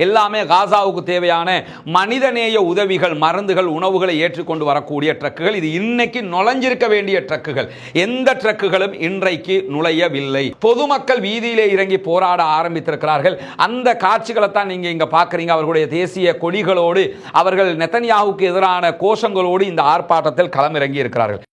எல்லாமே காசாவுக்கு தேவையான மனிதநேய உதவிகள், மருந்துகள், உணவுகளை ஏற்றுக்கொண்டு வரக்கூடிய ட்ரக்குகள். இது இன்னைக்கு நுழைஞ்சிருக்க வேண்டிய ட்ரக்குகள். எந்த ட்ரக்குகளும் இன்றைக்கு நுழையவில்லை. பொதுமக்கள் வீதியிலே இறங்கி போராட ஆரம்பித்திருக்கிறார்கள். அந்த காட்சிகளை தான் நீங்க இங்க பார்க்கறீங்க. அவர்களுடைய தேசிய கொடிகளோடு, அவர்கள் நெதன்யாஹுவுக்கு எதிரான கோஷங்களோடு இந்த ஆர்ப்பாட்டத்தில் களமிறங்கி இருக்கிறார்கள்.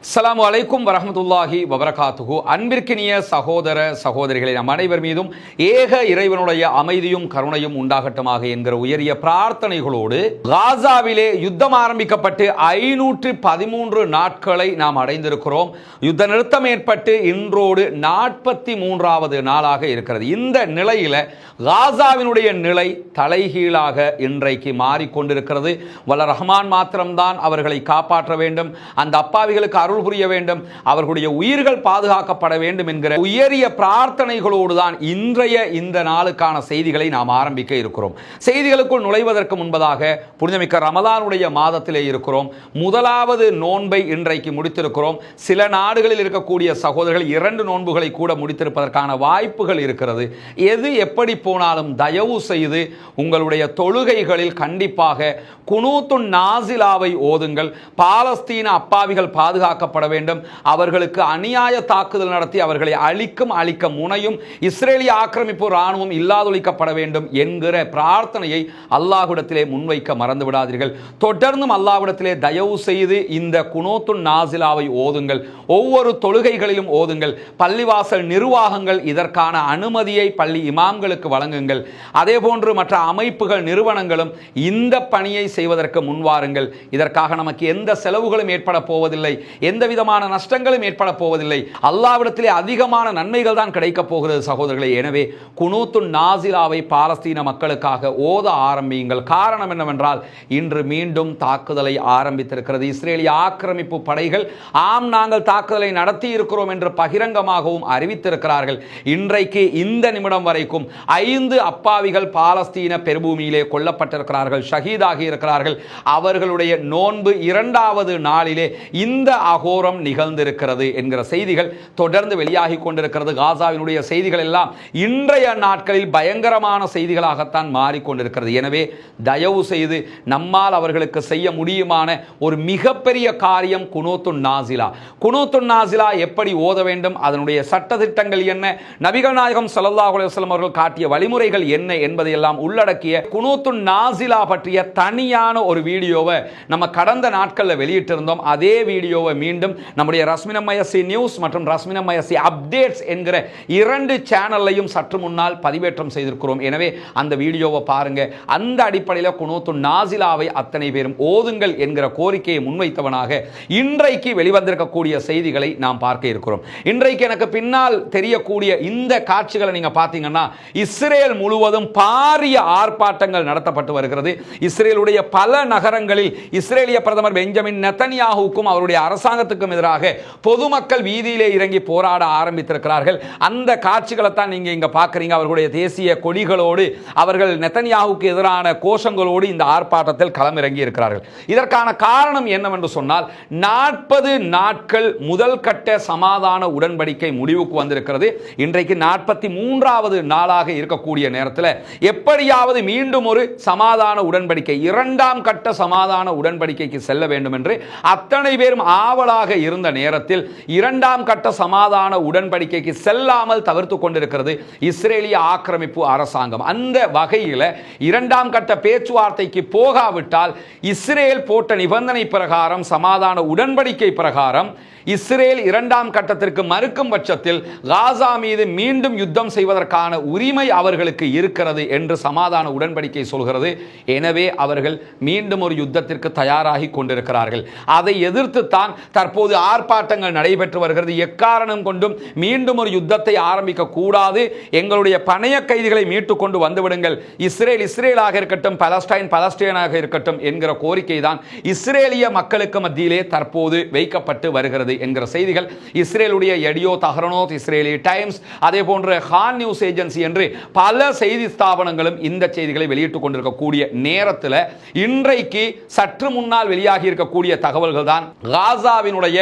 அஸ்ஸலாமு அலைக்கும் வரஹ்மத்துல்லாஹி வபரகாத்துஹு. அன்பிற்கினிய சகோதர சகோதரிகளை, நம் அனைவர் மீதும் ஏக இறைவனுடைய அமைதியும் கருணையும் உண்டாகட்டுமாக என்கிற உயரிய பிரார்த்தனைகளோடு, காசாவிலே யுத்தம் ஆரம்பிக்கப்பட்டு 513 நாட்களை நாம் அடைந்திருக்கிறோம். யுத்த நிறுத்தம் ஏற்பட்டு இன்றோடு 43வது நாளாக இருக்கிறது. இந்த நிலையில காசாவினுடைய நிலை தலைகீழாக இன்றைக்கு மாறிக்கொண்டிருக்கிறது. வல்ல ரஹ்மான் மாத்திரம்தான் அவர்களை காப்பாற்ற வேண்டும், அந்த அப்பாவிகளுக்கு அருள் புரிய வேண்டும், அவர்களுடைய உயிர்கள் பாதுகாக்கப்பட வேண்டும் என்கிற உயரிய பிரார்த்தனைகளோடு தான் இன்றைய இந்த நாளுக்கான செய்திகளை நாம் ஆரம்பிக்க இருக்கிறோம். செய்திகளுக்குள் நுழைவதற்கு முன்பதாக, புனிதமிக்க ரமலானுடைய மாதத்திலே இருக்கிறோம். முதலாவது நோன்பை இன்றைக்கு முடித்திருக்கிறோம். சில நாடுகளில் இருக்கக்கூடிய சகோதரர்கள் 2 நோன்புகளை கூட முடித்திருப்பதற்கான வாய்ப்புகள் இருக்கிறது. எது எப்படி போனாலும் தயவு செய்து உங்களுடைய தொழுகைகளில் கண்டிப்பாக குனூத்துன் நாசிலாவை ஓதுங்கள். பாலஸ்தீன அப்பாவிகள் பாதுகாக்கப்பட வேண்டும். அவர்களுக்கு அநியாய தாக்குதல் நடத்தி அவர்களை அழிக்க முனையும் இஸ்ரேலிய ஆக்கிரமிப்பு ராணுவம் இல்லாதொழிக்கப்பட வேண்டும் என்கிற பிரார்த்தனையை அல்லாஹ்விடத்திலே முன்வைக்க மறந்து விடாதீர்கள். தொடர்ந்தும் அல்லாஹ்விடத்திலே தயவு செய்து இந்த குனூத்துன் நாசிலாவை ஓதுங்கள். ஒவ்வொரு தொழுகைகளிலும் ஓதுங்கள். பள்ளிவாசல் நிர்வாகங்கள் இதற்கான அனுமதியை பள்ளி இமாம்களுக்கு வழங்குங்கள். அதே போன்று மற்ற அமைப்புகள், நிறுவனங்களும் இந்த பணியை செய்வதற்கு முன்வாருங்கள். இதற்காக நமக்கு எந்த செலவுகளும் ஏற்பட போவதில்லை, எந்த விதமான நஷ்டங்களும் ஏற்பட போவதில்லை. அல்லாஹ்விடத்திலே அதிகமான நன்மைகள் தான் கிடைக்க போகிறது சகோதரர்களே. எனவே குனூத்துன் நாசிலாவை பாலஸ்தீன மக்களுக்காக ஓத ஆரம்பியுங்கள். காரணம் என்னவென்றால், இன்று மீண்டும் தாக்குதலை ஆரம்பித்திருக்கிறது இஸ்ரேலிய ஆக்கிரமிப்பு படைகள். ஆம், நாங்கள் தாக்குதலை நடத்தி இருக்கிறோம் என்று பகிரங்கமாகவும் அறிவித்திருக்கிறார்கள். இன்றைக்கு இந்த நிமிடம் வரைக்கும் 5 அப்பாவிகள் பாலஸ்தீன பெருபூமியிலே கொல்லப்பட்டிருக்கிறார்கள், ஷஹீதாகி இருக்கிறார்கள். அவர்களுடைய நோன்பு 2வது நாளிலே இந்த அகோரம் நிகழ்ந்திருக்கிறது என்கிற செய்திகள் தொடர்ந்து வெளியாகி கொண்டிருக்கிறது. காசாவினுடைய செய்திகள் எல்லாம் இன்றைய நாட்களில் பயங்கரமான செய்திகளாகத்தான் மாறிக்கொண்டிருக்கிறது. எனவே தயவு செய்து நம்மால் அவர்களுக்கு செய்ய முடியுமான ஒரு மிகப்பெரிய காரியம் குனூத்துன் நாசிலா. குனூத்துன் நாசிலா எப்படி ஓத வேண்டும், அதனுடைய சட்டதிட்டங்கள் என்ன, நபிகள் நாயகம் ஸல்லல்லாஹு அலைஹி வஸல்லம் அவர்கள் காட்டிய வழிமுறைகள் என்ன என்பதையெல்லாம் உள்ளடக்கிய குனூத்துன் நாசிலா பற்றிய தனியான ஒரு வீடியோவை நம்ம கடந்த நாட்களில் வெளியிட்டிருந்தோம். அதே வீடியோவை மீண்டும் நம்முடைய ரஸ்மினமயசி நியூஸ் மற்றும் ரஸ்மினமயசி அப்டேட்ஸ் என்கிற 2 சேனல்லையும் சற்று முன்னால் பதிவேற்றம் செய்திருக்கிறோம். எனவே அந்த வீடியோவை பாருங்க. அந்த அடிப்படையில் குனூத்துன் நாசிலாவை அத்தனை பேரும் ஓதுங்கள் என்கிற கோரிக்கையை முன்வைத்தவனாக இன்றைக்கு வெளிவந்திருக்கக்கூடிய செய்திகளை நாம் பார்க்க இருக்கிறோம். இன்றைக்கு எனக்கு பின்னால் தெரியக்கூடிய இந்த காட்சிகளை நீங்க பார்த்தீங்கன்னா, இஸ்ரேல் முழுவதும் பாரிய ஆர்ப்பாட்டங்கள் நடத்தப்பட்டு வருகிறது. இஸ்ரேலுடைய பல நகரங்களில் இஸ்ரேலிய பிரதமர் பெஞ்சமின் நெதன்யாஹுவுக்கும் அவருடைய அரசாங்கத்துக்கும் எதிராக பொதுமக்கள் வீதியிலே இறங்கி போராட ஆரம்பித்திருக்கிறார்கள். அந்த காட்சிகளை தான் நீங்க இங்க பார்க்கறீங்க. அவர்களுடைய தேசிய கொடிகளோடு, அவர்கள் நெதன்யாஹுவுக்கு எதிரான கோஷங்களோடு இந்த ஆர்ப்பாட்டத்தில் களமிறங்கி இருக்கிறார்கள். இதற்கான காரணம் என்னவென்று சொன்னால், 40 நாட்கள் முதல் கட்ட சமாதான உடன்படிக்கை முடிவுக்கு வந்திருக்கிறது. இன்றைக்கு 43வது நாளாக இருக்கக்கூடிய நேரத்தில் எப்படியாவது மீண்டும் ஒரு சமாதான உடன்படிக்கை, 2ஆம் கட்ட சமாதான உடன்படிக்கைக்கு செல்ல வேண்டும் என்று அத்தனை பேரும் ஆவலாக இருந்த நேரத்தில் 2ஆம் கட்ட சமாதான உடன்படிக்கைக்கு செல்லாமல் தவிர்த்து கொண்டிருக்கிறது இஸ்ரேலிய ஆக்கிரமிப்பு அரசாங்கம். அந்த வகையில் 2ஆம் கட்ட பேச்சுவார்த்தைக்கு போகாவிட்டால் இஸ்ரேல் போட்ட நிபந்தனை பிரகாரம், சமாதான உடன்படிக்கை பிரகாரம் இஸ்ரேல் 2ஆம் கட்டத்திற்கு மறுக்கும் பட்சத்தில் காசா மீது மீண்டும் யுத்தம் செய்வதற்கான உரிமை அவர்களுக்கு இருக்கிறது என்று சமாதான உடன்படிக்கை சொல்கிறது. எனவே அவர்கள் மீண்டும் ஒரு யுத்தத்திற்கு தயாராகி கொண்டிருக்கிறார்கள். அதை எதிர்த்து தான் தற்போது ஆர்ப்பாட்டங்கள் நடைபெற்று வருகிறது. எக்காரணம் கொண்டும் மீண்டும் ஒரு யுத்தத்தை ஆரம்பிக்க கூடாது, எங்களுடைய பணைய கைதிகளை மீட்டுக் கொண்டு வந்துவிடுங்கள், இஸ்ரேல் இஸ்ரேலாக இருக்கட்டும், பலஸ்டைன் பலஸ்டைனாக இருக்கட்டும் என்கிற கோரிக்கை தான் இஸ்ரேலிய மக்களுக்கு மத்தியிலே தற்போது வைக்கப்பட்டு வருகிறது. இருக்கிறது என்கிற செய்திகள் இஸ்ரேலுடைய எடியோத் அஹ்ரோனோத், இஸ்ரேலி டைம்ஸ், அதே போன்ற ஹான் நியூஸ் ஏஜென்சி என்று பல செய்தி ஸ்தாபனங்களும் இந்த செய்திகளை வெளியிட்டுக் கொண்டிருக்கக்கூடிய நேரத்தில் இன்றைக்கு சற்று முன்னால் வெளியாகி இருக்கக்கூடிய தகவல்கள் தான் காசாவினுடைய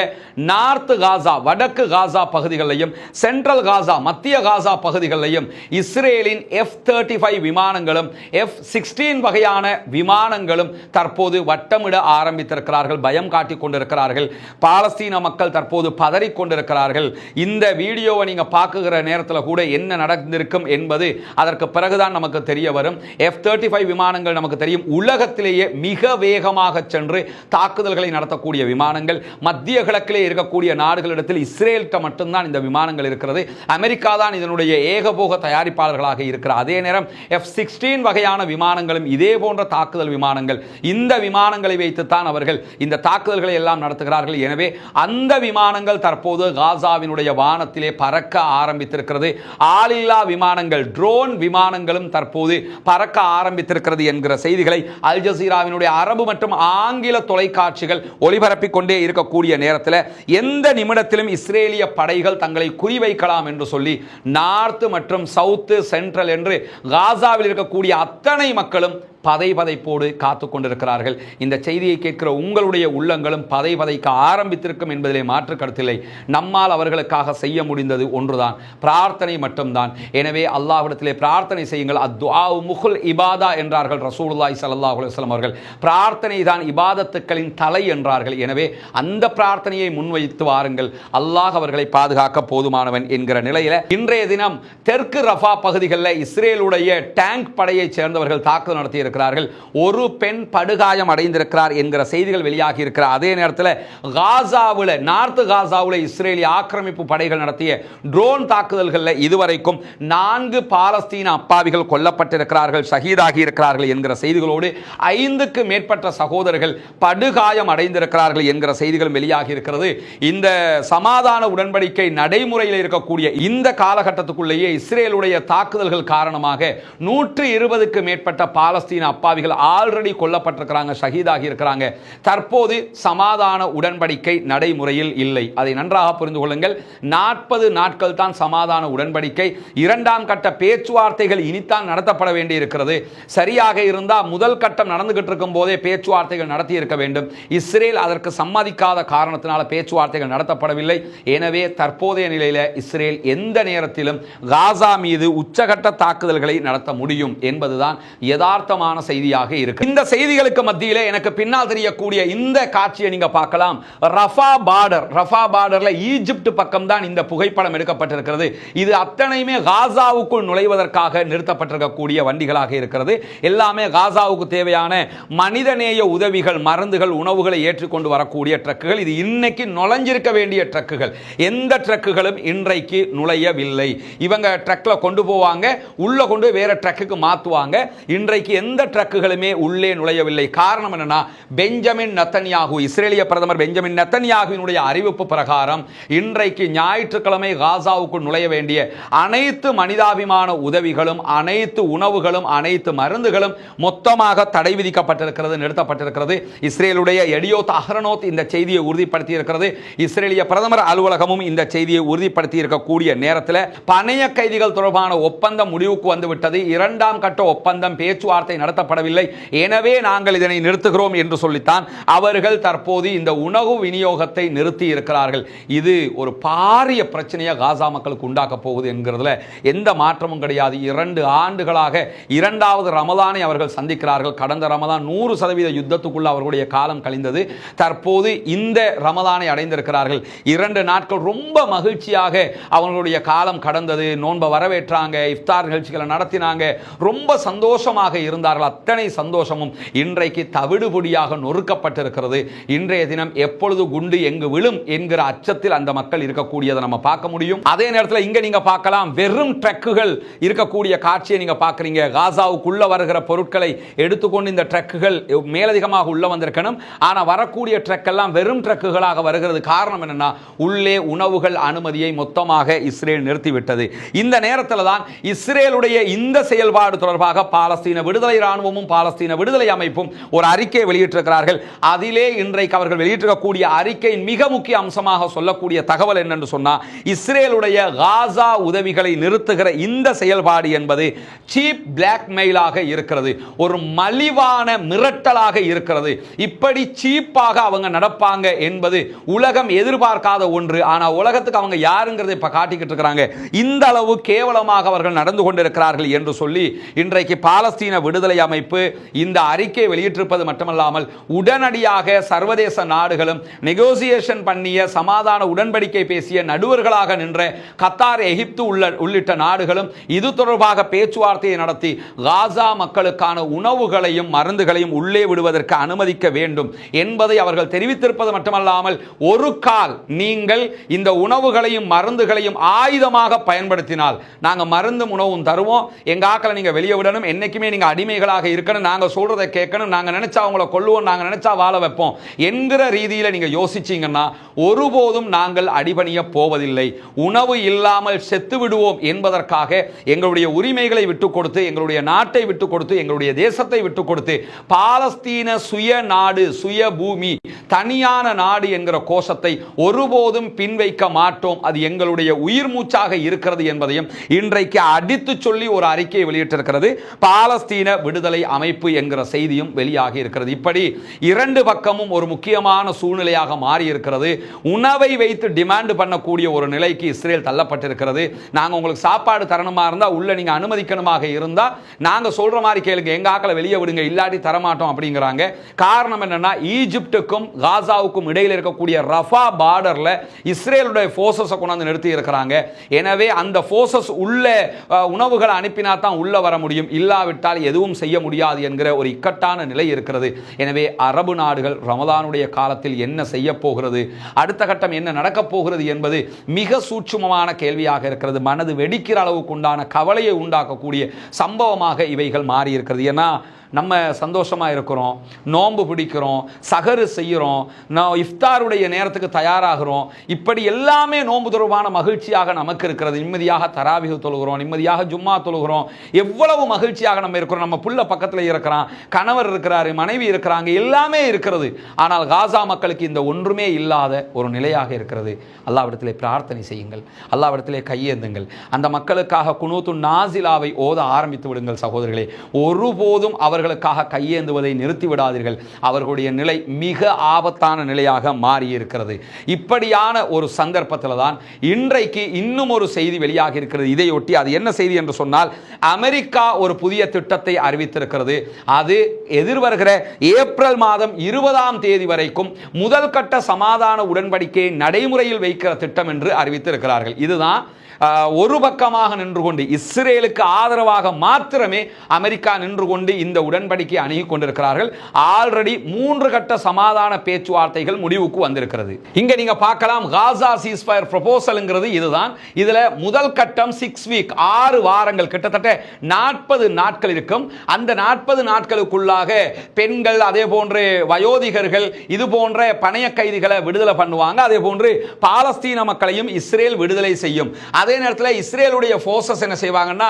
நார்த் காசா, வடக்கு காசா பகுதிகளிலும் சென்ட்ரல் காசா, மத்திய காசா பகுதிகளிலும் இஸ்ரேலின் F-35 விமானங்களும் F-16 வகையான விமானங்களும் தற்போது வட்டமிட ஆரம்பித்திருக்கிறார்கள், பயம் காட்டிக் கொண்டிருக்கிறார்கள். பாலஸ்தீன மக்கள் தற்போது பதறிக் கொண்டிருக்கிறார்கள். இந்த வீடியோவை நீங்க பார்க்குகிற நேரத்தில் கூட என்ன நடந்திருக்கும் என்பது அதற்கு பிறகுதான் நமக்கு தெரிய வரும். F-35 விமானங்கள் நமக்கு தெரியும், உலகத்திலேயே மிக வேகமாக சென்று தாக்குதல்களை நடத்தக்கூடிய விமானங்கள். மத்திய கிழக்கிலே இருக்கக்கூடிய நாடுகளிடத்தில் இஸ்ரேல்கிட்ட மட்டும்தான் இந்த விமானங்கள் இருக்கிறது. அமெரிக்கா தான் இதனுடைய ஏகபோக தயாரிப்பாளர்களாக இருக்கிறார். அதே நேரம் F-16 வகையான விமானங்களும் இதே போன்ற தாக்குதல் விமானங்கள். இந்த விமானங்களை வைத்துத்தான் அவர்கள் இந்த தாக்குதல்களை எல்லாம் நடத்துகிறார்கள். எனவே அந்த விமானங்கள் தற்போது காசாவினுடைய வானத்திலே பறக்க ஆரம்பித்திருக்கிறது. ஆளில்லா விமானங்கள், ட்ரோன் விமானங்களும் தற்போது பறக்க ஆரம்பித்திருக்கிறது என்கிற செய்திகளை அல் ஜசீராவினுடைய அரபு மற்றும் ஆங்கில தொலைக்காட்சிகள் ஒளிபரப்பிக் கொண்டே இருக்கக்கூடிய நேரத்தில் எந்த நிமிடத்திலும் இஸ்ரேலிய படைகள் தங்களை குறிவைக்கலாம் என்று சொல்லி நார்த் மற்றும் சவுத், சென்ட்ரல் என்று காசாவில் இருக்கக்கூடிய அத்தனை மக்களும் பதைபதைப்போடு காத்து கொண்டிருக்கிறார்கள். இந்த செய்தியை கேட்கிற உங்களுடைய உள்ளங்களும் பதைபதைக்க ஆரம்பித்திருக்கும் என்பதிலே மாற்று கருத்தில்லை. நம்மால் அவர்களுக்காக செய்ய முடிந்தது ஒன்றுதான், பிரார்த்தனை மட்டும்தான். எனவே அல்லாஹ்விடத்திலே பிரார்த்தனை செய்யுங்கள். அத்துஆஉ முகுல் இபாதா என்றார்கள் ரசூலுல்லாஹி ஸல்லல்லாஹு அலைஹி வஸல்லம் அவர்கள். பிரார்த்தனை தான் இபாதத்துக்களின் தலை என்றார்கள். எனவே அந்த பிரார்த்தனையை முன்வைத்து வாருங்கள். அல்லாஹ் அவர்களை பாதுகாக்க போதுமானவன் என்கிற நிலையில் இன்றைய தினம் தெற்கு ரஃபா பகுதிகளில் இஸ்ரேலுடைய டேங்க் படையை சேர்ந்தவர்கள் தாக்குதல் நடத்தி இருக்கிறார்கள். ஒரு பெண் படுகாயம் அடைந்திருக்கிறார் என்கிற செய்திகள் வெளியாகி இருக்கிறார். அதே நேரத்தில் காசாவில், நார்த் காசாவில் இஸ்ரேலிய ஆக்கிரமிப்பு படைகள் நடத்திய ட்ரோன் தாக்குதல்களில் இதுவரைக்கும் 4 பாலஸ்தீன அப்பாவிகள் கொல்லப்பட்டிருக்கிறார்கள், ஷஹீதாகி இருக்கிறார்கள் என்கிற செய்திகளோடு 5க்கு மேற்பட்ட சகோதரர்கள் படுகாயம் அடைந்திருக்கிறார்கள் என்கிற செய்திகளும் வெளியாகி இருக்கிறது. இந்த சமாதான உடன்படிக்கை நடைமுறையில் இருக்கக்கூடிய இந்த காலகட்டத்துக்குள்ளேயே இஸ்ரேலுடைய தாக்குதல்கள் காரணமாக 120க்கு மேற்பட்ட பாலஸ்தீன அப்பாவிகள் ஆல்ரெடி கொல்லப்பட்டிருக்கிறாங்க, ஷஹீதாகி இருக்கிறாங்க. தற்போது சமாதான உடன்படிக்கை நடைமுறையில் இல்லை. அதை நன்றாக புரிந்து கொள்ளுங்கள். 40 நாட்கள் தான் சமாதான உடன்படிக்கை. 2ஆம் கட்ட பேச்சுவார்த்தைகள் இனித்தான் நடத்தப்பட வேண்டி இருக்கிறது. சரியாக இருந்தால் முதல் கட்டம் நடந்துகிட்டு இருக்கும் போதே பேச்சுவார்த்தைகள் நடத்தி இருக்க வேண்டும். இஸ்ரேல் அதற்கு சம்மதிக்காத காரணத்தினால பேச்சுவார்த்தைகள் நடத்தப்படவில்லை. எனவே தற்போதைய நிலையில் இஸ்ரேல் எந்த நேரத்திலும் காசா மீது உச்சகட்ட தாக்குதல்களை நடத்த முடியும் என்பதுதான் யதார்த்தமான செய்தியாக இருக்கு. இந்த செய்திகளுக்கு மத்தியிலே எனக்கு பின்னால் தெரியக்கூடிய இந்த காட்சியை நீங்க பார்க்கலாம். ரஃபா பார்டர்ல ஈஜிப்ட் பக்கம் தான் இந்த புகைப்படம் எடுக்கப்பட்டிருக்கிறது. இது அத்தனையுமே காசாவுக்குள் நுழைவதற்காக நிறுத்தப்பட்டிருக்கக்கூடிய வண்டிகளாக இருக்கிறது. எல்லாமே காசாவுக்கு தேவையான மனிதநேய உதவிகள், மருந்துகள், உணவுகளை ஏற்றுக்கொண்டு வரக்கூடிய ட்ரக்குகள். இது இன்னைக்கு நுழைஞ்சிருக்க வேண்டிய ட்ரக்குகள். எந்த ட்ரக்குகளும் இன்றைக்கு நுழையவில்லை. இவங்க ட்ரக்ல கொண்டு போவாங்க, உள்ள கொண்டு வேற ட்ரக்குக்கு மாத்துவாங்க. இன்றைக்கு எந்த ட்ரக்குகளுமே உள்ளே நுழையவில்லை. காரணம் என்னன்னா, பெஞ்சமின் நெத்தன்யாகு, இஸ்ரேலிய பிரதமர் பெஞ்சமின் நெத்தன்யாகுவினுடைய அறிவிப்பு பிரகாரம் இன்றைக்கு ஞாயிற்றுக்கிழமை காசாவுக்குள் நுழைய வேண்டிய அனைத்து மனிதாபிமான உதவிகளும், அனைத்து உணவுகளும், அனைத்து மருந்துகளும் மொத்தமாக தடை விதிக்கப்பட்டிருக்கிறது, நிறுத்தப்பட்டிருக்கிறது. இஸ்ரேலுடைய எடியோத் அஹ்ரோனோத் இந்த செய்தியை உறுதிப்படுத்தி இருக்கிறது. இஸ்ரேலிய பிரதமர் அலுவலகமும் இந்த செய்தியை உறுதிப்படுத்தி இருக்கக்கூடிய நேரத்தில் பணைய கைதிகள் தொடர்பான ஒப்பந்தம் முடிவுக்கு வந்துவிட்டது. 2ஆம் கட்ட ஒப்பந்தம் பேச்சுவார்த்தை நடத்தப்படவில்லை. எனவே நாங்கள் இதனை நிறுத்துகிறோம் என்று சொல்லித்தான் அவர்கள் தற்போது இந்த உணவு விநியோகத்தை நிறுத்தி இருக்கிறார்கள். இது ஒரு பாரிய பிரச்சனையை காசா மக்களுக்கு உண்டாக்க போகுது என்கிறதுல எந்த மாற்றமும் கிடையாது. 2 ஆண்டுகளாக 2வது ரமதானை அவர்கள் சந்திக்கிறார்கள். கடந்த ரமதான் 100% யுத்தத்துக்குள்ள அவர்களுடைய காலம் கழிந்தது. தற்போது இந்த ரமதானை அடைந்திருக்கிறார்கள். 2 நாட்கள் ரொம்ப மகிழ்ச்சியாக அவர்களுடைய காலம் கடந்தது. நோன்பை வரவேற்றாங்க, இஃப்தார் நிகழ்ச்சிகளை நடத்தினாங்க, ரொம்ப சந்தோஷமாக இருந்தார்கள். அத்தனை சந்தோஷமும் இன்றைக்கு தவிடுபொடியாக நொறுக்கப்பட்டிருக்கிறது. இன்றைய தினம் எப்பொழுது குண்டு எங்கு விழும் என்கிற அச்சத்தில் அந்த மக்கள் இருக்கக்கூடியதை நம்ம பார்க்க முடியும். அதே நேரத்தில் இங்க நீங்க பார்க்கலாம், வெறும் ட்ரக்குகள் இருக்கக்கூடிய காட்சியை நீங்க பார்க்குறீங்க. காசாவுக்குள்ள வருகிற பொருட்களை எடுத்துக்கொண்டு இந்த ட்ரக்குகள் மேலதிகமாக உள்ள வந்திருக்கணும். ஆனால் வரக்கூடிய ட்ரக் எல்லாம் வெறும் ட்ரக்குகளாக வருகிறது. காரணம் என்னன்னா, உள்ளே உணவுகள் அனுமதியை மொத்தமாக இஸ்ரேல் நிறுத்திவிட்டது. இந்த நேரத்தில் தான் இஸ்ரேலுடைய இந்த செயல்பாடு தொடர்பாக பாலஸ்தீன விடுதலை ராணுவமும் பாலஸ்தீன விடுதலை அமைப்பும் ஒரு அறிக்கை வெளியிட்டிருக்கிறார்கள். அதிலே இன்றைக்கு அவர்கள் வெளியிட்டிருக்கக்கூடிய அறிக்கையின் மிக முக்கிய அம்சமாக சொல்லக்கூடிய தகவல் என்னென்று சொன்னால், இஸ்ரேலுடைய காசா உதவிகளை நிறுத்துகிற இந்த செயல்பாடு என்பது சீப் பிளாக்மெயிலாக இருக்கிறது, ஒரு மலிவான மிரட்டலாக இருக்கிறது. இப்படி சீப்பாக அவங்க நடப்பாங்க என்பது உலகம் எதிர்பார்க்காத ஒன்று. ஆனால் உலகத்துக்கு அவங்க யாருங்கிறதை இப்ப காட்டிக்கிட்டு இருக்கிறாங்க. இந்த அளவு கேவலமாக அவர்கள் நடந்து கொண்டிருக்கிறார்கள் என்று சொல்லி இன்றைக்கு பாலஸ்தீன விடுதலை அமைப்பு இந்த அறிக்கை வெளியிட்டிருப்பது மட்டுமல்லாமல் உடனடியாக சர்வதேச நாடுகளும் நெகோசியேஷன் பண்ணிய சமாதான உடன்படிக்கை பேசிய நடுவர்களாக நின்ற கத்தார், எகிப்து உள்ளிட்ட நாடுகளும் இது தொடர்பாக பேச்சுவார்த்தையை நடத்தி காசா மக்களுக்கான உணவுகளையும் மருந்துகளையும் உள்ளே விடுவதற்கு அனுமதிக்க வேண்டும் என்பதை அவர்கள் தெரிவித்திருப்பது மட்டுமல்லாமல், ஒரு கால் நீங்கள் இந்த உணவுகளையும் மருந்துகளையும் ஆயுதமாக பயன்படுத்தினால் நாங்க மருந்தும் உணவும் தருவோம், எங்க ஆக்களை நீங்க வெளியே விடணும், என்னைக்குமே நீங்க அடிமைகளாக இருக்கணும், நாங்க சொல்றதை கேட்கணும், நாங்க நினைச்சா அவங்கள கொல்லுவோம், நாங்க நினைச்சா வாழ வைப்போம் என்கிற ரீதியில் நீங்க யோசிச்சீங்கன்னா ஒருபோதும் நாங்கள் அடிபணிய போவதில்லை. உணவு இல்லாமல் செத்து விடுவோம் என்பதற்காக எங்களுடைய உரிமைகளை விட்டுக் கொடுத்து, எங்களுடைய நாட்டை விட்டுக் கொடுத்து, எங்களுடைய தேசத்தை விட்டுக் கொடுத்து பாலஸ்தீன சுய நாடு, சுய பூமி, தனியான நாடு என்கிற கோஷத்தை ஒருபோதும் பின்வைக்க மாட்டோம், அது எங்களுடைய உயிர் மூச்சாக இருக்கிறது என்பதையும் இன்றைக்கு அடித்து சொல்லி ஒரு அறிக்கையை வெளியிட்டிருக்கிறது பாலஸ்தீன விடுதலை அமைப்பு என்கிற செய்தியும் வெளியாகி இருக்கிறது. இப்படி இரண்டு பக்கமும் ஒரு முக்கியமான சூழ்நிலையாக மாறி இருக்கிறது. உணவை வைத்து டிமாண்ட் பண்ணக்கூடிய ஒரு நிலைக்கு இஸ்ரேல் தள்ளப்பட்டிருக்கிறது. நாங்க உங்களுக்கு சாப்பாடு தரணுமா இருந்தா உள்ள நீங்க அனுமதிக்கணுமாக இருந்தா நாங்க சொல்ற மாதிரி கேளுங்க, எங்க ஆக்களை வெளியே விடுங்க, இல்லாட்டி தரமாட்டோம் அப்படிங்கிறாங்க. காரணம் என்னன்னா, ஈஜிப்டுக்கும் காசாவுக்கும் இடையில் இருக்கக்கூடிய ரஃபா பார்டர்ல இஸ்ரேலுடைய போர்சஸ் கொண்டாந்து நிறுத்தி இருக்கிறாங்க. எனவே அந்த போர்சஸ் உள்ள உணவுகளை அனுப்பினா தான் உள்ள வர முடியும், இல்லாவிட்டால் எதுவும் செய்ய முடியாது என்கிற ஒரு இக்கட்டான நிலை இருக்கிறது. எனவே அரபு நாடுகள் ரமதானுடைய காலத்தில் என்ன செய்ய போகிறது, அடுத்த கட்டம் என்ன நடக்கப் போகிறது என்பது மிக சூட்சுமமான கேள்வியாக இருக்கிறது. மனது வெடிக்கிற அளவுக்கு உண்டான கவலையை உண்டாக்கக்கூடிய சம்பவமாக இவைகள் மாறி இருக்கிறது. ஏன்னா நம்ம சந்தோஷமா இருக்கிறோம், நோன்பு பிடிக்கிறோம், சகரு செய்கிறோம், இஃப்தாருடைய நேரத்துக்கு தயாராகிறோம், இப்படி எல்லாமே நோன்பு தொடர்பான மகிழ்ச்சியாக நமக்கு இருக்கிறது. நிம்மதியாக தராவிஹ் தொழுகிறோம், நிம்மதியாக ஜும்மா தொழுகிறோம், எவ்வளவு மகிழ்ச்சியாக நம்ம இருக்கிறோம். நம்ம புள்ள பக்கத்தில் இருக்கிறான், கணவர் இருக்கிறாரு, மனைவி இருக்கிறாங்க, எல்லாமே இருக்கிறது. ஆனால் காசா மக்களுக்கு இந்த ஒன்றுமே இல்லாத ஒரு நிலையாக இருக்கிறது. அல்லாஹ்விடத்திலே பிரார்த்தனை செய்யுங்கள், அல்லாஹ்விடத்திலே கையேந்துங்கள். அந்த மக்களுக்காக குனூத்து நாசிலாவை ஓத ஆரம்பித்து விடுங்கள் சகோதரர்களே. ஒருபோதும் அவர்களுக்காக கையேந்துவதை நிறுத்திவிடாதீர்கள். அவர்களுடைய நிலை மிக ஆபத்தான நிலையாக மாறியிருக்கிறது. இப்படியான ஒரு சந்தர்ப்பத்தில் தான் இன்றைக்கு இன்னும் ஒரு செய்தி வெளியாகி இருக்கிறது. இதையொட்டி அது என்ன செய்தி என்று சொன்னால், அமெரிக்கா ஒரு புதிய திட்டத்தை அறிவித்திருக்கிறது. அது எதிர்வருகிற ஏப்ரல் மாதம் 20ஆம் தேதி வரைக்கும் முதல் கட்ட சமாதான உடன்படிக்கையை நடைமுறையில் வைக்கிற திட்டம் என்று அறிவித்திருக்கிறார்கள். இதுதான் ஒரு பக்கமாக நின்று கொண்டு இஸ்ரேலுக்கு ஆதரவாக மாத்திரமே அமெரிக்கா நின்று கொண்டு இந்த உடன்படிக்கை அணுகி கொண்டிருக்கிறார்கள். ஆல்ரெடி 3 கட்ட சமாதான பேச்சுவார்த்தைகள் முடிவுக்கு வந்திருக்கிறது. இங்க நீங்க பார்க்கலாம், காசா சீஸ்ஃபயர் ப்ரொபோசல்ங்கிறது இதுதான். இதுல முதல் கட்டம் 6 வீக், 6 வாரங்கள், கிட்டத்தட்ட 40 நாட்கள் இருக்கும். அந்த 40 நாட்களுக்குள்ளாக பெண்கள், அதே போன்று வயோதிகர்கள், இது போன்ற பணைய கைதிகளை விடுதலை பண்ணுவாங்க. அதே போன்று பாலஸ்தீன மக்களையும் இஸ்ரேல் விடுதலை செய்யும். அதே நேரத்தில் இஸ்ரேலுடைய போர்சஸ் என்ன செய்வாங்கன்னா,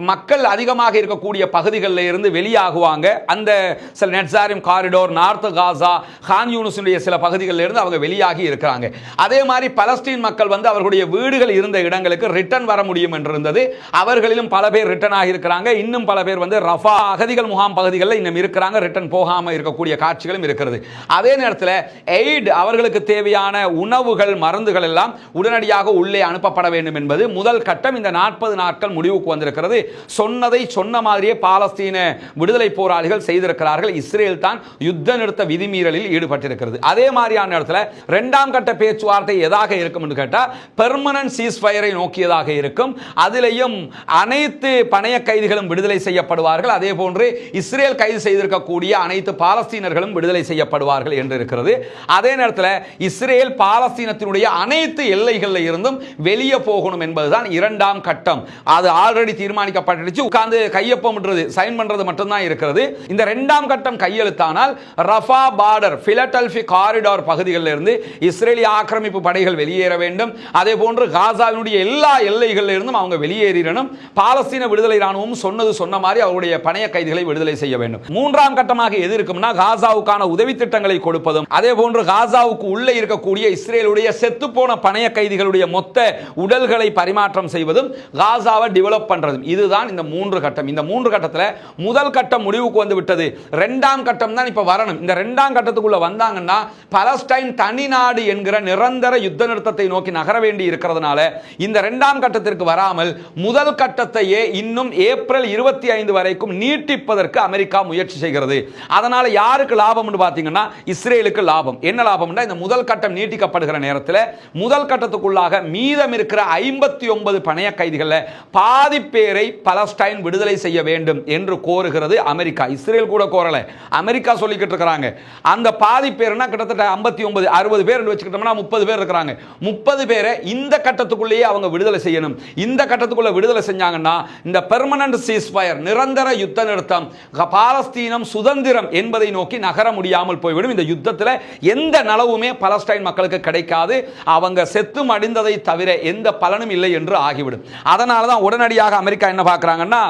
மக்கள் அதிகமாக இருக்கக்கூடிய பகுதிகளில் இருந்து வெளியாகுவாங்க. அந்த சில நெட்சாரிம் காரிடோர், நார்த் காசா, கான் யூனிஸுடைய சில பகுதிகளில் இருந்து அவங்க வெளியாகி இருக்கிறாங்க. அதே மாதிரி பலஸ்தீன் மக்கள் வந்து அவர்களுடைய வீடுகள் இருந்த இடங்களுக்கு ரிட்டர்ன் வர முடியும் என்றிருந்தது. அவர்களிலும் பல பேர் ரிட்டர்ன் ஆகியிருக்கிறாங்க. இன்னும் பல பேர் வந்து ரஃபா அகதிகள் முகாம் பகுதிகளில் இன்னும் இருக்கிறாங்க, ரிட்டர்ன் போகாமல் இருக்கக்கூடிய காட்சிகளும் இருக்கிறது. அதே நேரத்தில் எய்ட், அவர்களுக்கு தேவையான உணவுகள், மருந்துகள் எல்லாம் உடனடியாக உள்ளே அனுப்பப்பட வேண்டும் என்பது முதல் கட்டம். இந்த 40 நாட்கள் முடிவுக்கு வந்திருக்கிறது. சொன்னதை சொன்ன மாதிரியே பாலஸ்தீன விடுதலை போராளிகள் செய்திருக்கிறார்கள். இஸ்ரேல் தான் யுத்த நிறுத்த விதிமீறலில் ஈடுபட்டிருக்கிறது. அதே மாதிரியான இடத்துல 2ஆம் கட்ட பேச்சுவார்த்தை எதாக இருக்கும் என்று கேட்டால், பெர்மனன்ட் சீஸ்ஃபயரை நோக்கியதாக இருக்கும். அதிலேயும் அனைத்து பணைய கைதிகளும் விடுதலை செய்யப்படுவார்கள். அதே போன்று இஸ்ரேல் கைது செய்திருக்கக்கூடிய அனைத்து பாலஸ்தீனர்களும் விடுதலை செய்யப்படுவார்கள் என்று இருக்கிறது. அதே நேரத்தில் இஸ்ரேல் பாலஸ்தீனத்தினுடைய அனைத்து எல்லைகளில் இருந்தும் வெளியே போகணும் என்பதுதான் 2ஆம் கட்டம். அது ஆல்ரெடி தீர்மானிக்கப்பட்டுச்சு. உட்கார்ந்து கையொப்பமிடுறது, சைன் பண்றது மட்டும்தான் இருக்கிறது. இருக்கிறது. இந்த இரண்டாம் கட்டம் கையெழுத்தானால் ரஃபா பார்டர், பிலடெல்பி காரிடார் பகுதிகளில் இருந்து இஸ்ரேலிய ஆக்கிரமிப்பு படைகள் வெளியேற வேண்டும். அதே போன்று காசாவினுடைய எல்லா எல்லைகளில் இருந்தும் அவங்க வெளியேறணும். பாலஸ்தீன விடுதலை ராணுவம் சொன்ன மாதிரி அவருடைய பணைய கைதிகளை விடுதலை செய்ய வேண்டும். மூன்றாம் கட்டமாக எது இருக்கும்னா காசாவுக்கான உதவி திட்டங்களை கொடுப்பதும், அதே போன்று காசாவுக்கு உள்ளே இருக்கக்கூடிய இஸ்ரேலுடைய செத்துப்போன பணைய கைதிகளுடைய மொத்த உடல்களை பரிமாற்றம் செய்வதும், காசாவை டெவலப் பண்றதும். இதுதான் இந்த மூன்று கட்டம். இந்த மூன்று கட்டத்தில் முதல் கட்டம் முடிவுக்கு வந்து விட்டது. இரண்டாம் கட்டம் தான் இப்ப வரணும். இந்த இரண்டாம் கட்டத்துக்குள்ள வந்தாங்கன்னா பலஸ்டைன் தனி நாடு என்கிற நிரந்தர யுத்த நிறுத்தத்தை நோக்கி நகர வேண்டி இருக்கிறதுனால இந்த இரண்டாம் கட்டத்திற்கு வராமல் முதல் கட்டத்தையே இன்னும் ஏப்ரல் 25 வரைக்கும் நீட்டிப்பதற்கு அமெரிக்கா முயற்சி செய்கிறது. அதனால யாருக்கு லாபம் பார்த்தீங்கன்னா இஸ்ரேலுக்கு லாபம். என்ன லாபம்னா இந்த முதல் கட்டம் நீட்டிக்கப்படுகிற நேரத்தில் முதல் கட்டத்துக்குள்ளாக மீதம் இருக்கிற 59 பணைய கைதிகள் பாதி பேரை பலஸ்டைன் விடுதலை செய்ய வேண்டும் என்று கோருகிறது அமெரிக்கா. இஸ்ரேல் கூட கோரல, அமெரிக்கா சொல்லிக்கிட்டு இருக்காங்க. அந்த பாதி பேர்னா கிட்டத்தட்ட 59 60 பேர் வச்சுக்கிட்டோம்னா 30 பேர் இருக்காங்க. 30 பேரை இந்த கட்டத்துக்குள்ளேயே அவங்க விடுதலை செய்யணும். இந்த கட்டத்துக்குள்ள விடுதலை செஞ்சாங்கன்னா இந்த பெர்மனன்ட் சீஸ்ஃபயர், நிரந்தர யுத்த நிறுத்தம், பாலஸ்தீனம் சுதந்திரம் என்பதை நோக்கி நகர முடியாமல் போய்விடும். இந்த யுத்தத்தில் எந்த நலவுமே பலஸ்டைன் மக்களுக்கு கிடைக்காது. அவங்க செத்து மடிந்ததை தவிர எந்த பலனும் இல்லை என்று ஆகிவிடும். அதனால தான் உடனடியாக அமெரிக்கா என்ன பார்க்கறாங்கன்னா,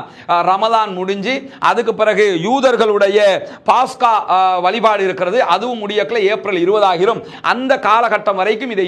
ரமலான் முடிஞ்சு அதுக்கு பிறகு யூதர்களுடைய பாஸ்கா வழிபாடு இருக்கிறது, அதுவும் முடியக்கல ஏப்ரல் 20 ஆகிரும். அந்த காலகட்டம் வரைக்கும் இதை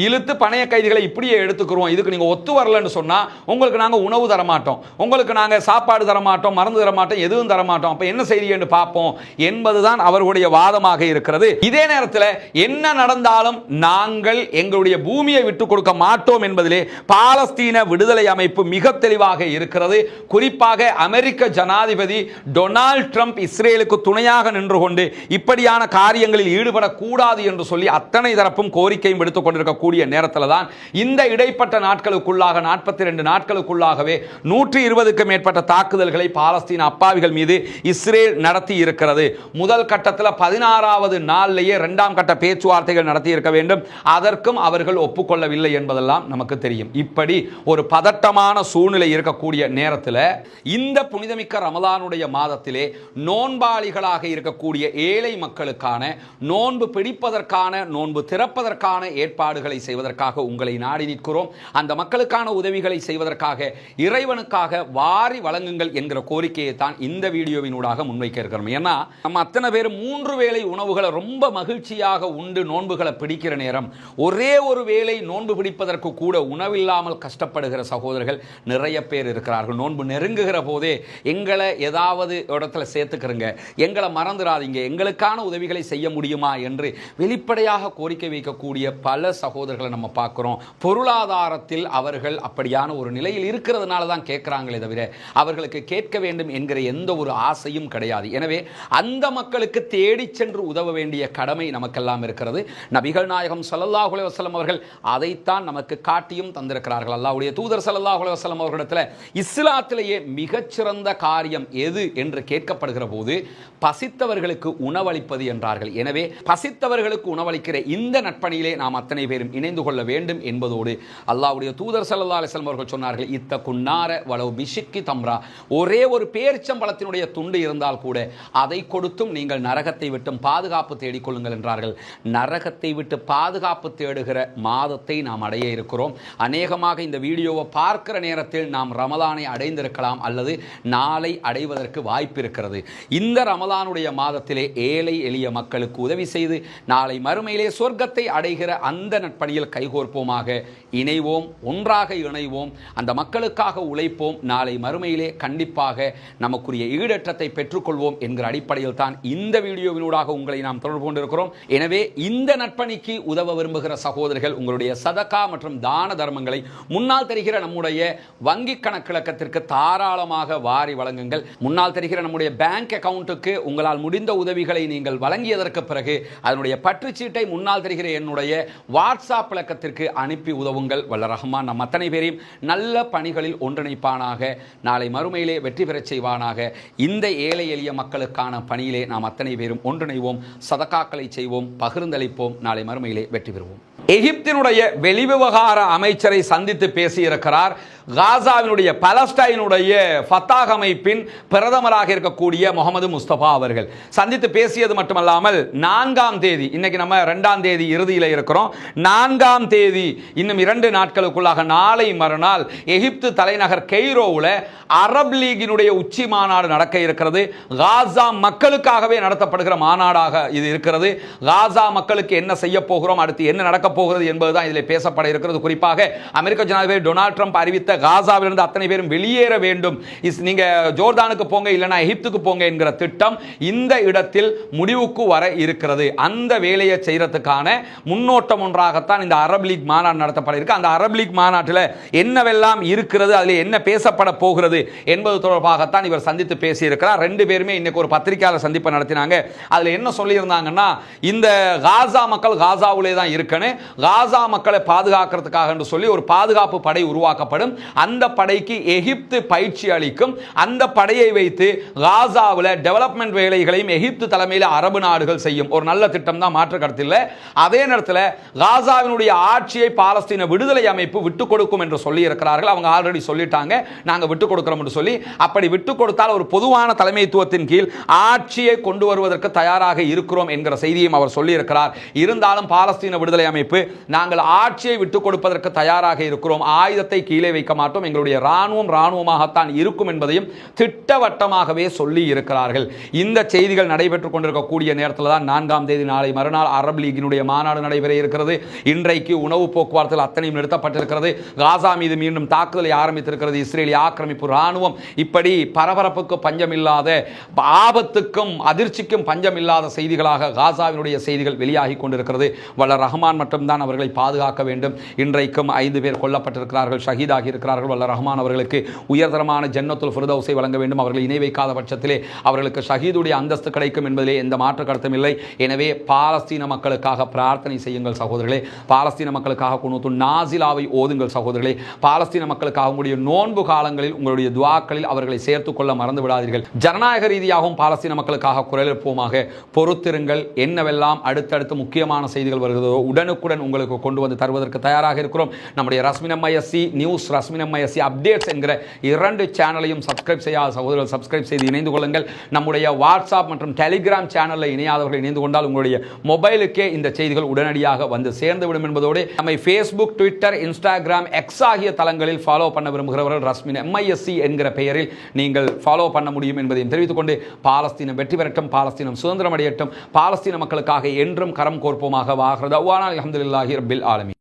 இழுத்து பணைய கைதிகளை இப்படியே எடுத்துக்கிறோம். இதுக்கு நீங்க ஒத்து வரலன்னு சொன்னா உங்களுக்கு நாங்க உணவு தர மாட்டோம், உங்களுக்கு நாங்க சாப்பாடு தர மாட்டோம், மருந்து தர மாட்டோம், எதுவும் தர மாட்டோம். அப்ப என்ன செய்தி என்று பார்ப்போம் என்பதுதான் அவர்களுடைய வாதமாக இருக்கிறது. இதே நேரத்தில் என்ன நடந்தாலும் நாங்கள் எங்களுடைய பூமியை விட்டுக் கொடுக்க மாட்டோம் என்பதிலே பாலஸ்தீன விடுதலை அமைப்பு மிக தெளிவாக இருக்கிறது. குறிப்பாக அமெரிக்க ஜனாதிபதி டொனால்ட் ட்ரம்ப் இஸ்ரேலுக்கு துணையாக நின்று கொண்டு இப்படியான காரியங்களில் ஈடுபடக்கூடாது என்று சொல்லி அத்தனை தரப்பும் கோரிக்கையும் விடுத்துக் கொண்டிருக்கக்கூடிய நேரத்தில் தான் இந்த இடைப்பட்ட நாட்களுக்குள்ளாக 42 நாட்களுக்குள்ளாகவே 120க்கு மேற்பட்ட தாக்குதல்களை பாலஸ்தீன அப்பாவிகள் மீது இஸ்ரேல் நடத்தி இருக்கிறது. முதல் கட்டத்தில் 16வது நாளிலேயே இரண்டாம் கட்ட பேச்சுவார்த்தைகள் நடத்தி இருக்க வேண்டும். அதற்கும் அவர்கள் ஒப்புக்கொள்ளவில்லை என்பதெல்லாம் நமக்கு தெரியும். இப்படி ஒரு பதட்டமான சூழ்நிலை இருக்கக்கூடிய நேரத்தில் இந்த புனிதமிக்க ரமலானுடைய மாதத்திலே நோன்பாளிகளாக இருக்கக்கூடிய ஏழை மக்களுக்கான நோன்பு பிடிப்பதற்கான, நோன்பு திறப்பதற்கான ஏற்பாடுகளை செய்வதற்காக உங்களை நாடி நிற்கிறோம். அந்த மக்களுக்கான உதவிகளை செய்வதற்காக இறைவனுக்காக வாரி வழங்குங்கள் என்கிற கோரிக்கையை தான் இந்த வீடியோவினூடாக முன்வைக்க இருக்கிறோம். ஏன்னா நம்ம அத்தனை பேர் 3 வேளை உணவுகளை ரொம்ப மகிழ்ச்சியாக உண்டு நோன்புகளை பிடிக்கிற நேரம், ஒரே ஒரு வேளை நோன்பு பிடிப்பதற்கு கூட உணவில்லாமல் கஷ்டப்படுகிற சகோதரர்கள் நிறைய பேர் இருக்கிறார்கள். நோன்பு நெருங்குகிற போதே எங்களை ஏதாவது இடத்துல சேர்த்துக்கிறங்க, எங்களை மறந்துடாதீங்க, எங்களுக்கான உதவிகளை செய்ய முடியுமா என்று வெளிப்படையாக கோரிக்கை வைக்கக்கூடிய பல சகோதரர்களை நம்ம பார்க்கிறோம். பொருளாதாரத்தில் அவர்கள் அப்படியான ஒரு நிலையில் இருக்கிறதுனால தான் கேட்கிறாங்களே தவிர அவர்களுக்கு கேட்க வேண்டும் என்கிற எந்த ஒரு ஆசையும் கிடையாது. எனவே அந்த மக்களுக்கு தேடி சென்று உதவ வேண்டிய கடமை நமக்கெல்லாம் இருக்கிறது. நபிகள் நாயகம் ஸல்லல்லாஹு அலைஹி வஸல்லம் அவர்கள் அதைத்தான் நமக்கு காட்டியும் தந்திருக்கிறார்கள். அல்லாஹ்வுடைய தூதர் ஸல்லல்லாஹு அலைஹி வஸல்லம் அவர்களிடத்தில் இஸ்லாத்திலேயே மிகச்சிறந்த காரியம் எது என்று கேட்கப்படுகிற போது பசித்தவர்களுக்கு உணவளிப்பது என்றார்கள். எனவே பசித்தவர்களுக்கு உணவளிக்கிற இந்த நட்பணியிலே நாம் அத்தனை பேரும் இணைந்து கொள்ள வேண்டும் என்பதோடு அல்லாஹ்வுடைய தூதர் ஸல்லல்லாஹு அலைஹி வஸல்லம் அவர்கள் சொன்னார்கள், இத்தகுன்னார வலவ் பிஷிக்கி தம்ரா, ஒரே ஒரு பேரிச்சம்பழத்தினுடைய துண்டு இருந்தால் கூட அதை கொடுத்தும் நீங்கள் நரகத்தை விட்டும் பாதுகாப்பு தேடிக்கொள்ளுங்கள் என்றார்கள். நரகத்தை விட்டு பாதுகாப்பு தேடுகிற மாதத்தை நாம் அடைய இருக்கிறோம். அநேகமாக இந்த வீடியோவை பார்க்கிற நேரத்தில் நாம் ரமலானை அடைந்திருக்கலாம் அல்லது நாளை அடைவதற்கு வாய்ப்பு இருக்கிறது. இந்த ரமலானுடைய மாதத்திலே ஏழை எளிய மக்களுக்கு உதவி செய்து நாளை மறுமையிலே சொர்க்கத்தை அடைகிற அந்த நட்பணியில் கைகோர்ப்போமாக, இணைவோம், ஒன்றாக இணைவோம், அந்த மக்களுக்காக உழைப்போம். நாளை மறுமையிலே கண்டிப்பாக நமக்குரிய ஈடேற்றத்தை பெற்றுக்கொள்வோம் என்கிற அடிப்படையில் தான் இந்த வீடியோவினூடாக உங்களை நாம் தொடர்பு கொண்டிருக்கிறோம். எனவே இந்த நட்பணிக்கு உதவ விரும்புகிற சகோதரர்கள் உங்களுடைய சதகா மற்றும் தான தர்மங்களை முன்னால் தெரிகிற நம்முடைய வங்கி கணக்கிழக்கத்திற்கு தாராளமாக வாரி வழங்குங்கள். முன்னால் தெரிகிற நம்முடைய பேங்க் அக்கவுண்ட்டுக்கு உங்களால் முடிந்த உதவிகளை நீங்கள் வழங்கியதற்கு பிறகு அதனுடைய பற்றுச்சீட்டை முன்னால் தெரிகிற என்னுடைய வாட்ஸ்அப் இலக்கத்திற்கு அனுப்பி உதவுங்கள். வல்ல ரஹ்மான் நம் அத்தனை பேரையும் நல்ல பணிகளில் ஒன்றிணைப்பானாக, நாளை மறுமையிலே வெற்றி பெறச் செய்வானாக. இந்த ஏழை எளிய மக்களுக்கான பணியிலே நாம் அத்தனை பேரும் ஒன்றிணைவோம், சதகாக்களை செய்வோம், பகிர்ந்தளிப்போம், நாளை மறுமையிலே வெற்றி பெறுவோம். எகிப்தினுடைய வெளிவிவகார அமைச்சரை சந்தித்து பேசியிருக்கிறார் காசாவினுடைய பலஸ்டைனுடைய ஃபத்தாஹ் அமைப்பின் பிரதமராக இருக்கக்கூடிய முகமது முஸ்தபா அவர்கள் சந்தித்து பேசியது மட்டுமல்லாமல் 4ஆம் தேதி, இன்னைக்கு நம்ம 2ஆம் தேதி இறுதியில் இருக்கிறோம், 4ஆம் தேதி இன்னும் 2 நாட்களுக்குள்ளாக நாளை மறுநாள் எகிப்து தலைநகர் கெய்ரோவில் அரப் லீகினுடைய உச்சி மாநாடு நடக்க இருக்கிறது. காசா மக்களுக்காகவே நடத்தப்படுகிற மாநாடாக இது இருக்கிறது. காசா மக்களுக்கு என்ன செய்ய போகிறோம், அடுத்து என்ன நடக்க போகிறது என்பதுதான் இதில் பேசப்பட இருக்கிறது. குறிப்பாக அமெரிக்க ஜனாதிபதி டொனால்ட் ட்ரம்ப் அறிவித்த காசாவிலிருந்து அத்தனை பேரும் வெளியேற வேண்டும், நீங்க ஜோர்தானுக்கு போங்க இல்லைனா எகிப்துக்கு போங்க என்கிற திட்டம் இந்த இடத்தில் முடிவுக்கு வர இருக்கிறது. அந்த வேலையை செய்யறதுக்கான முன்னோட்டம் ஒன்றாகத்தான் இந்த அரப் லீக் மாநாடு நடத்தப்பட இருக்கு. அந்த அரப் லீக் மாநாட்டில் என்னவெல்லாம் இருக்கிறது, அதில் என்ன பேசப்பட போகிறது என்பது தொடர்பாகத்தான் இவர் சந்தித்து பேசியிருக்கிறார். 2 பேருமே இன்னைக்கு ஒரு பத்திரிகையாளர் சந்திப்பு நடத்தினாங்க. அதில் என்ன சொல்லியிருந்தாங்கன்னா, இந்த காசா மக்கள் காசாவிலே தான் இருக்கணும், காசா மக்களை பாதுகாக்கிறதுக்காக என்று சொல்லி ஒரு பாதுகாப்பு படை உருவாக்கப்படும், அந்த படைக்கு எகிப்து பயிற்சி அளிக்கும், அந்த படையை வைத்து காசாவில் டெவலப்மெண்ட் வேலைகளையும் எகிப்து தலைமையில் அரபு நாடுகள் செய்யும். ஒரு நல்ல திட்டம் தான், மாற்று கருத்து இல்லை. அதே நேரத்தில் காசாவினுடைய ஆட்சியை பாலஸ்தீன விடுதலை அமைப்பு விட்டுக் கொடுக்கும் என்று சொல்லி இருக்கிறார்கள். அவங்க ஆல்ரெடி சொல்லிட்டாங்க, நாங்க விட்டுக் கொடுக்கிறோம் என்று சொல்லி. அப்படி விட்டுக் கொடுத்தால் ஒரு பொதுவான தலைமைத்துவத்தின் கீழ் ஆட்சியை கொண்டு வருவதற்கு தயாராக இருக்கிறோம் என்கிற செய்தியும் அவர் சொல்லி இருக்கிறார். இருந்தாலும் பாலஸ்தீன விடுதலை அமைப்பு, நாங்கள் ஆட்சியை விட்டுக் கொடுப்பதற்கு தயாராக இருக்கிறோம், ஆயுதத்தை கீழே வைக்க மாட்டோம், எங்களுடைய ராணுவமாகத்தான் இருக்கும் என்பதையும் திட்டவட்டமாகவே சொல்லி இருக்கிறார்கள். இந்த செய்திகள் நடைபெற்றுக் கொண்டிருக்கக்கூடிய நேரத்தில் தான் 4ஆம் தேதி நாளை மறுநாள் அரப் லீகினுடைய மாநாடு நடைபெற இருக்கிறது. இன்றைக்கு உணவு போக்குவரத்தில் அத்தனையும் நிறுத்தப்பட்டிருக்கிறது. காசா மீது மீண்டும் தாக்குதலை ஆரம்பித்திருக்கிறது இஸ்ரேலிய ஆக்கிரமிப்பு ராணுவம். இப்படி பரபரப்புக்கு பஞ்சமில்லாத, ஆபத்துக்கும் அதிர்ச்சிக்கும் பஞ்சமில்லாத செய்திகளாக காசாவினுடைய செய்திகள் வெளியாகி கொண்டிருக்கிறது. வல்ல ரஹ்மான் மட்டும்தான் அவர்களை பாதுகாக்க வேண்டும். இன்றைக்கும் 5 பேர் கொல்லப்பட்டிருக்கிறார்கள், ஷஹீதாகி இருக்கிறார்கள். வல்ல ரஹ்மான் அவர்களுக்கு உயர்தரமான ஜன்னத்துல் ஃபிர்தௌஸை வழங்க வேண்டும். அவர்கள் இணை வைக்காத பட்சத்திலே அவர்களுக்கு ஷஹீதுடைய அந்தஸ்து கிடைக்கும் என்பதிலே எந்த மாற்று கருத்தும் இல்லை. எனவே பாலஸ்தீன மக்களுக்காக பிரார்த்தனை செய்யுங்கள் சகோதரர்களே. பாலஸ்தீன மக்களுக்காக குனூத்து நாசிலாவை ஓதுங்கள் சகோதரர்களே. பாலஸ்தீன மக்களுக்காக உங்களுடைய நோன்பு காலங்களில் உங்களுடைய துஆக்களில் அவர்களை சேர்த்துக் கொள்ள மறந்து விடாதீர்கள். ஜனநாயக ரீதியாகவும் பாலஸ்தீன மக்களுக்காக குரல் எழுப்புவோமாக. பொறுத்திருங்கள், என்னவெல்லாம் அடுத்தடுத்து முக்கியமான செய்திகள் வருகிறதோ உடனுக்குடன் உங்களுக்கு கொண்டு வந்து தருவதற்கு தயாராக இருக்கிறோம். நம்முடைய Rasmin MISC news, Rasmin MISC updates என்கிற 2 சேனலையும் சப்ஸ்கிரைப் செய்யாத சகோதரர்கள் சப்ஸ்கிரைப் செய்து இணைந்து கொள்ளுங்கள். நம்முடைய வாட்ஸ்அப் மற்றும் டெலிகிராம் சேனலில் இணையாதவர்கள் இணைந்து கொண்டால் உங்களுடைய மொபைலுக்கே இந்த செய்திகள் உடனடியாக வந்து சேர்ந்துவிடும் என்பதோடு நம்மை ஃபேஸ்புக், ட்விட்டர், இன்ஸ்டாகிராம், எக்ஸ் ஆகிய தளங்களில் ஃபாலோ பண்ண விரும்புகிறவர்கள் ரஸ்மின் எம்ஐஎஸ்சி என்கிற பெயரில் நீங்கள் ஃபாலோ பண்ண முடியும் என்பதையும் தெரிவித்துக் கொண்டு, பாலஸ்தீனம் வெற்றி பெறட்டும், பாலஸ்தீனம் சுதந்திரம் அடையட்டும், பாலஸ்தீன மக்களுக்காக என்றும் கரம் கோர்ப்போமாக. வாஹ்ரு தஅவானா அல்ஹம்துலில்லாஹி ரப்பில் ஆலமீன்.